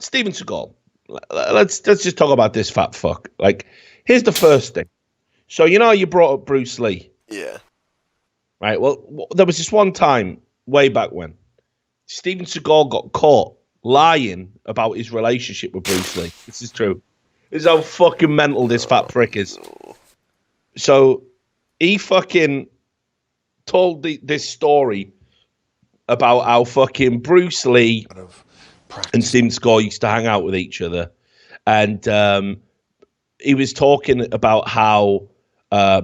Steven Seagal. Let's just talk about this fat fuck. Like, here's the first thing. So you know you brought up Bruce Lee. Yeah. Right. Well, there was this one time way back when Steven Seagal got caught lying about his relationship with Bruce Lee. This is true. This is how fucking mental this fat prick is. So he fucking told this story about how fucking Bruce Lee and Steven Seagal used to hang out with each other. And he was talking about how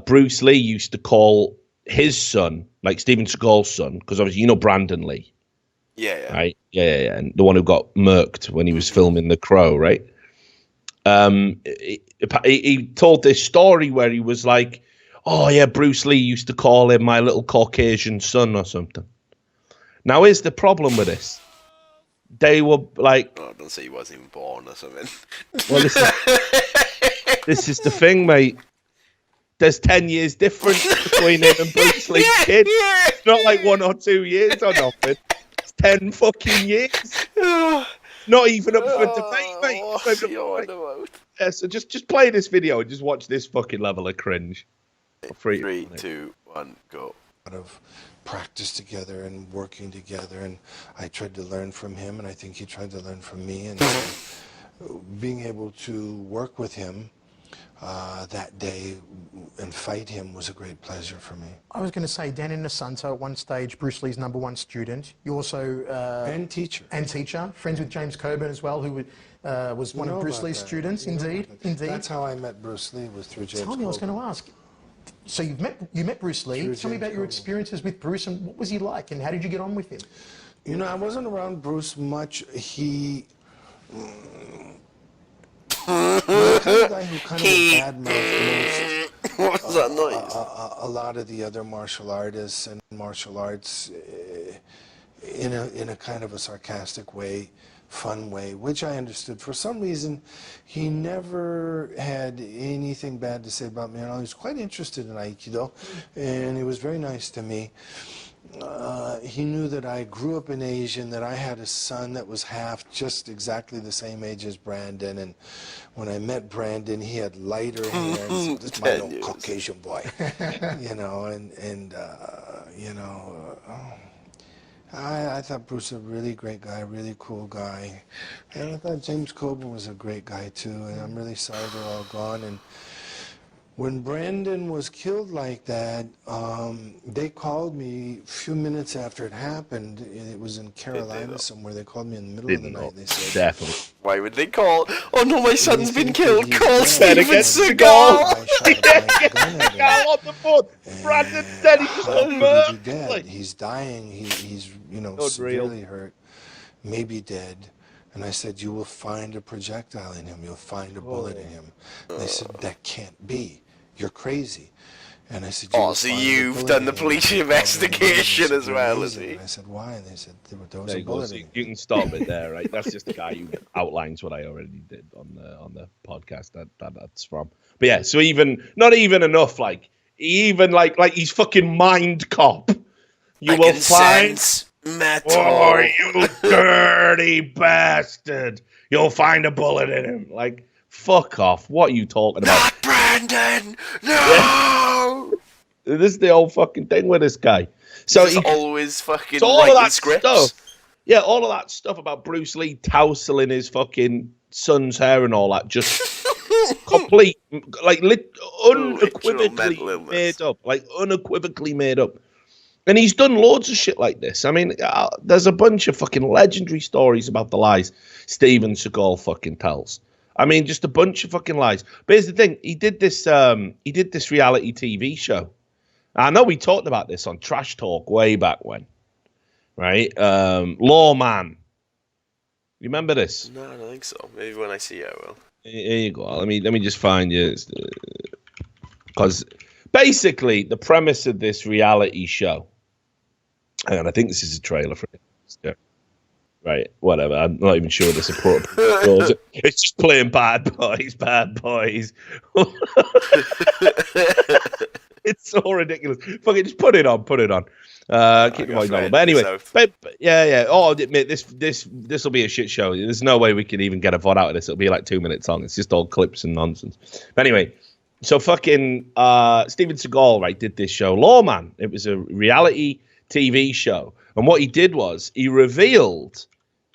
Bruce Lee used to call his son, like Steven Seagal's son, because obviously you know Brandon Lee. Yeah. Right? Yeah. And the one who got murked when he was filming The Crow, right? He told this story where he was like, oh yeah, Bruce Lee used to call him my little Caucasian son or something. Now here's the problem with this. They were like, oh, don't say he wasn't even born or something. Well, this is the thing, mate. There's 10 years difference between him and Bruce Lee's kid. It's not like 1 or 2 years or nothing. It's 10 fucking years. Not even up for debate, mate. Yeah, so just play this video and just watch this fucking level of cringe. 3, 2, 1, go. Of practice together and working together, and I tried to learn from him, and I think he tried to learn from me, and being able to work with him that day and fight him was a great pleasure for me. I was going to say, Dan Inosanto, at one stage, Bruce Lee's #1 student. You also... and teacher. And teacher. Friends with James Coburn as well, who was one of Bruce Lee's students. Indeed. That's how I met Bruce Lee, was through James Coburn. I was going to ask. So you met Bruce Lee. Tell me about your experiences with Bruce, and what was he like, and how did you get on with him? You know, I wasn't around Bruce much. He... the kind of guy who kind of badmouthed most. What was that noise? A lot of the other martial artists and martial arts in a kind of a sarcastic way, fun way, which I understood. For some reason, he never had anything bad to say about me. And I was quite interested in Aikido, and he was very nice to me. He knew that I grew up in Asia and that I had a son that was just exactly the same age as Brandon. And when I met Brandon, he had lighter hair. This is my little Caucasian boy, you know. I thought Bruce was a really great guy, really cool guy, and I thought James Coburn was a great guy too. And I'm really sorry they're all gone. And when Brandon was killed like that, they called me a few minutes after it happened. It was in Carolina somewhere. They called me in the middle of the night. They said, definitely. Why would they call? Oh no, my son's been killed. Call Steven Seagal. Seagal on the phone. Brandon said he just got murdered. Dead. He's dying. He's severely hurt, maybe dead. And I said, you will find a projectile in him. You'll find a bullet in him. And they said, that can't be. You're crazy. And I said, oh, so you've done the police investigation as well, has he? And I said, why? And they said, there was a bullet in him. You can stop it there, right? That's just the guy who outlines what I already did on the podcast. That's from. But yeah, so not even enough. Like even like he's fucking mind cop. You will find metal. Oh, you dirty bastard! You'll find a bullet in him. Like, fuck off. What are you talking about? Not Brandon! No! Yeah. This is the whole fucking thing with this guy. So he's always fucking all writing of that scripts. Stuff, yeah, all of that stuff about Bruce Lee tousling his fucking son's hair and all that, just complete, like, unequivocally made up. Like, unequivocally made up. And he's done loads of shit like this. I mean, there's a bunch of fucking legendary stories about the lies Steven Seagal fucking tells. I mean, just a bunch of fucking lies. But here's the thing: he did this reality TV show. I know we talked about this on Trash Talk way back when, right? Lawman. You remember this? No, I don't think so. Maybe when I see it, I will. Here you go. Let me just find you, because basically the premise of this reality show. And I think this is a trailer for it. Yeah. Right, whatever. I'm not even sure this appropriate. It's just playing bad boys. It's so ridiculous. Fucking just put it on. Keep the volume down. But anyway, yeah. Oh, I'll admit this will be a shit show. There's no way we can even get a VOD out of this. It'll be like 2 minutes long. It's just all clips and nonsense. But anyway, so fucking Steven Seagal, right, did this show, Lawman. It was a reality TV show, and what he did was he revealed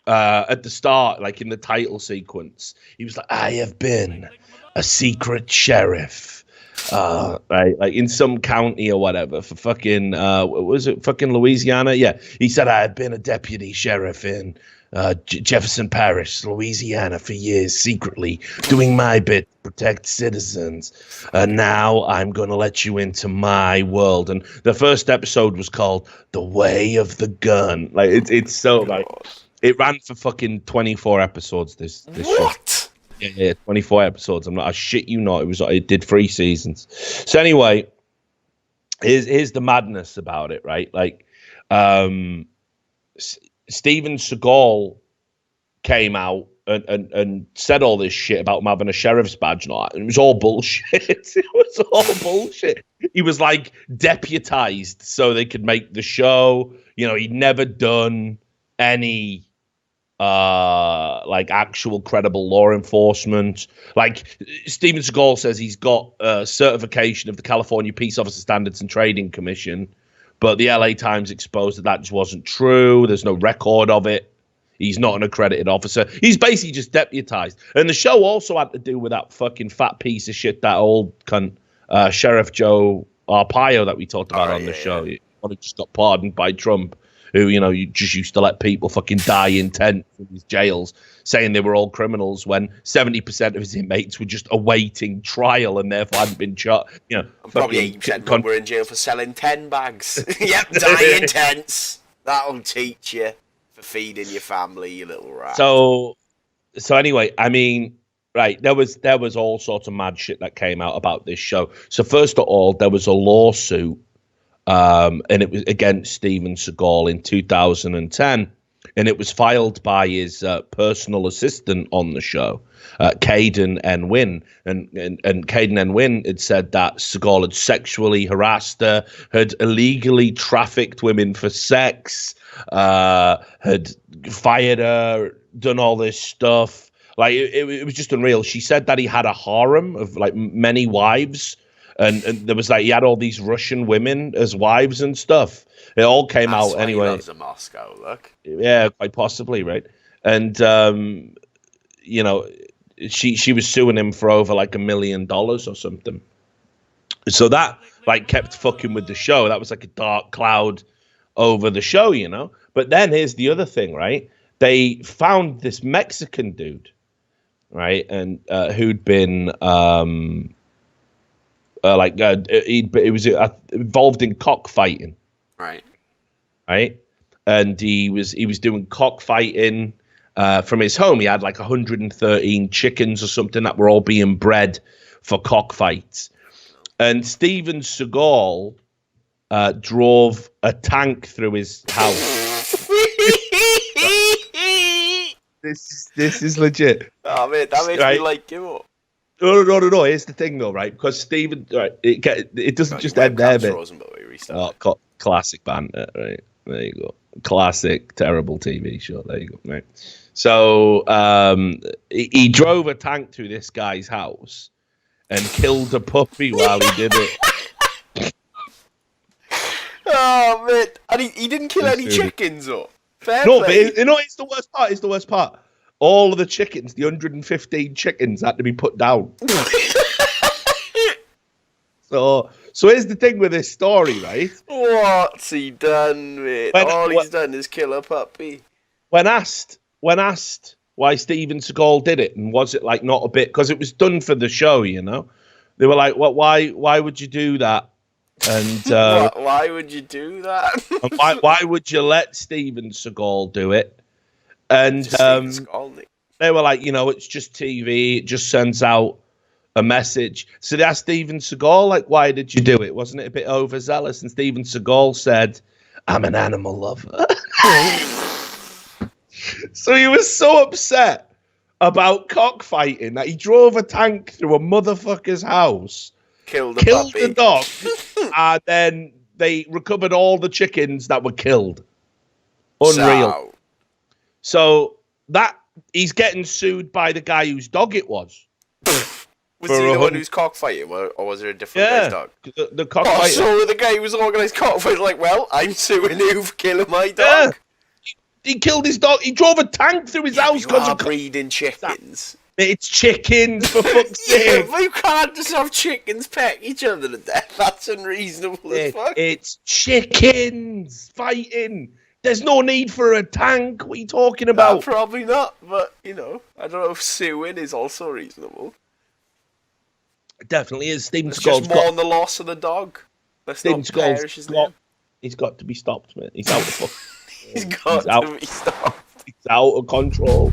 at the start, like in the title sequence, he was like, "I have been a secret sheriff." Right, like in some county or whatever for fucking was it fucking Louisiana? Yeah, he said I had been a deputy sheriff in Jefferson Parish, Louisiana, for years, secretly doing my bit to protect citizens. And now I'm going to let you into my world. And the first episode was called "The Way of the Gun." Like it's so like it ran for fucking 24 episodes. This what? Show. Yeah, 24 episodes. I shit you not. It did 3 seasons. So anyway, here's the madness about it, right? Like, Steven Seagal came out and said all this shit about him having a sheriff's badge and all that. And it was all bullshit. It was all bullshit. He was like deputized so they could make the show. You know, he'd never done any like actual credible law enforcement. Like Steven Seagal says he's got a certification of the California Peace Officer Standards and Trading Commission, but the LA Times exposed that just wasn't true. There's no record of it. He's not an accredited officer. He's basically just deputized. And the show also had to do with that fucking fat piece of shit, that old cunt, Sheriff Joe Arpaio that we talked about on the show. He just got pardoned by Trump, who, you know, you just used to let people fucking die in tents in these jails, saying they were all criminals when 70% of his inmates were just awaiting trial and therefore hadn't been shot. You know, probably 80% were in jail for selling 10 bags. Yep, die in tents. That'll teach you for feeding your family, you little rat. So anyway, I mean, right, there was all sorts of mad shit that came out about this show. So first of all, there was a lawsuit. And it was against Steven Seagal in 2010, and it was filed by his personal assistant on the show, Caden N. Wynn. And Caden N. Wynn had said that Seagal had sexually harassed her, had illegally trafficked women for sex, had fired her, done all this stuff. Like it was just unreal. She said that he had a harem of like many wives. And there was like he had all these Russian women as wives and stuff. It all came out anyway. That's Moscow, look. Yeah, quite possibly, right? And you know, she was suing him for over like $1 million or something. So that like kept fucking with the show. That was like a dark cloud over the show, you know. But then here's the other thing, right? They found this Mexican dude, right, and who'd been he was involved in cockfighting, right, and he was doing cockfighting from his home. He had like 113 chickens or something that were all being bred for cockfights, and Steven Seagal drove a tank through his house. This is legit. Oh man, that makes me like him up. No. Here's the thing, though, right? Because Steven, right, it doesn't just end there, but classic banter, right? There you go. Classic, terrible TV show. There you go, right? So he drove a tank through this guy's house and killed a puppy while he did it. Oh man, and he didn't kill any chickens, or no, but it's the worst part. It's the worst part. All of the chickens, the 115 chickens, had to be put down. So here's the thing with this story, right? What's he done, mate? All he's done is kill a puppy. When asked why Steven Seagal did it, and was it like not a bit, because it was done for the show, you know? They were like, "What? Why would you do that?" And why would you do that? and why would you let Steven Seagal do it? And they were like, you know, it's just TV. It just sends out a message. So they asked Steven Seagal, like, why did you do it? Wasn't it a bit overzealous? And Steven Seagal said, I'm an animal lover. So he was so upset about cockfighting that he drove a tank through a motherfucker's house, killed a dog, And then they recovered all the chickens that were killed. Unreal. So that he's getting sued by the guy whose dog it was. Was he the one who's cockfighting, or was there a different guy's dog? The cockfighter. So the guy who was organised cockfighting was like, well, I'm suing you for killing my dog. He killed his dog. He drove a tank through his house because of breeding chickens. It's chickens, for fuck's sake. But you can't just have chickens peck each other to death. That's unreasonable as fuck. It's chickens fighting. There's no need for a tank. What are you talking about? Probably not, but, I don't know if suing is also reasonable. It definitely is. Steven Let's Seagal's just mourn the loss of the dog. Steven Seagal's he's got to be stopped, man. He's out of fuck. He's got to be stopped. He's out of control.